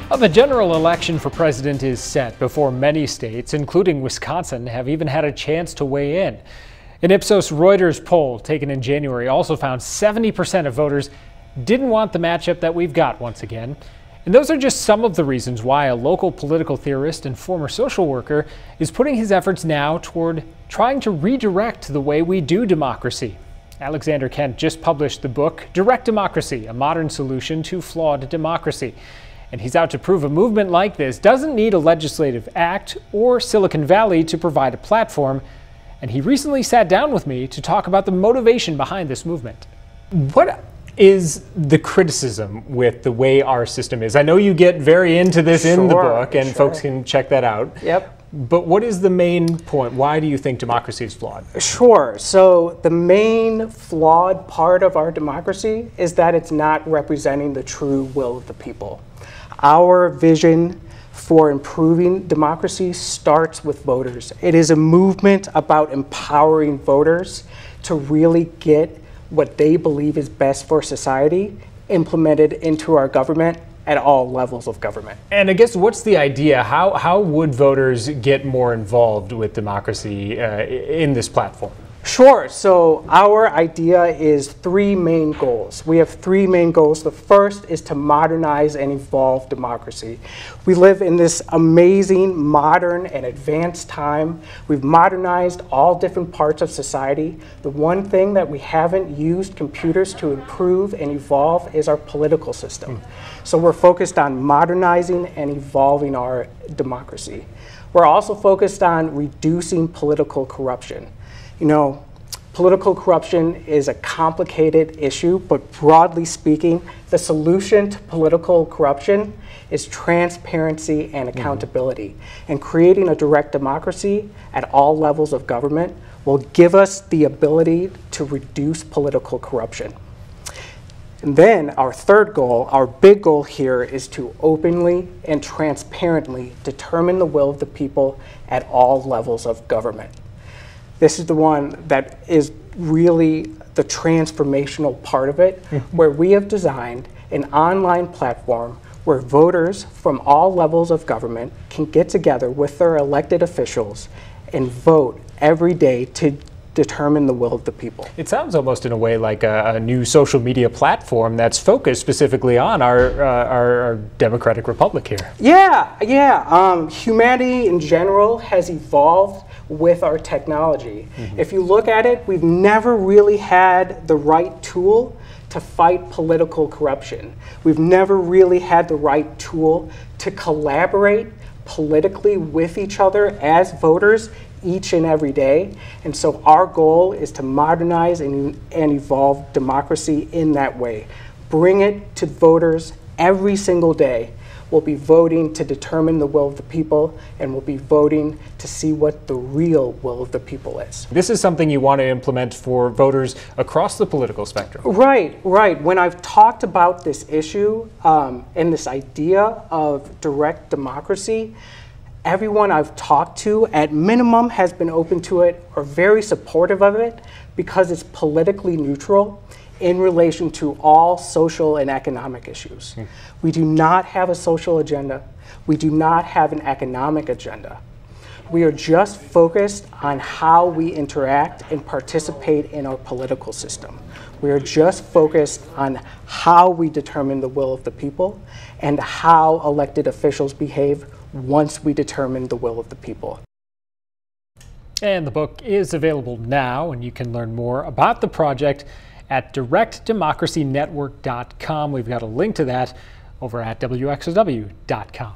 Well, the general election for president is set before many states, including Wisconsin, have even had a chance to weigh in. An Ipsos Reuters poll taken in January also found 70% of voters didn't want the matchup that we've got once again. And those are just some of the reasons why a local political theorist and former social worker is putting his efforts now toward trying to redirect the way we do democracy. Alexander Kent just published the book, Direct Democracy, a modern solution to flawed democracy. And he's out to prove a movement like this doesn't need a legislative act or Silicon Valley to provide a platform. And he recently sat down with me to talk about the motivation behind this movement. What is the criticism with the way our system is? I know you get very into this in the book, and folks can check that out. Yep. But what is the main point? Why do you think democracy is flawed? Sure. So the main flawed part of our democracy is that it's not representing the true will of the people. Our vision for improving democracy starts with voters. It is a movement about empowering voters to really get what they believe is best for society implemented into our government at all levels of government. And I guess what's the idea? How would voters get more involved with democracy in this platform? Sure. So our idea is three main goals. We have three main goals. The first is to modernize and evolve democracy. We live in this amazing, modern, and advanced time. We've modernized all different parts of society. The one thing that we haven't used computers to improve and evolve is our political system. So we're focused on modernizing and evolving our democracy. We're also focused on reducing political corruption. You know, political corruption is a complicated issue, but broadly speaking, the solution to political corruption is transparency and accountability. And creating a direct democracy at all levels of government will give us the ability to reduce political corruption. And then our third goal, our big goal here, is to openly and transparently determine the will of the people at all levels of government. This is the one that is really the transformational part of it, where we have designed an online platform where voters from all levels of government can get together with their elected officials and vote every day to determine the will of the people. It sounds almost in a way like a new social media platform that's focused specifically on our democratic republic here. Yeah. Humanity in general has evolved with our technology. If you look at it, we've never really had the right tool to fight political corruption. We've never really had the right tool to collaborate politically with each other as voters each and every day. And so our goal is to modernize and evolve democracy in that way. Bring it to voters every single day. We'll be voting to determine the will of the people, and we'll be voting to see what the real will of the people is. This is something you want to implement for voters across the political spectrum. Right. When I've talked about this issue and this idea of direct democracy, everyone I've talked to, at minimum, has been open to it or very supportive of it because it's politically neutral in relation to all social and economic issues. We do not have a social agenda. We do not have an economic agenda. We are just focused on how we interact and participate in our political system. We are just focused on how we determine the will of the people and how elected officials behave once we determine the will of the people. And the book is available now, and you can learn more about the project at directdemocracynetwork.com. We've got a link to that over at wxow.com.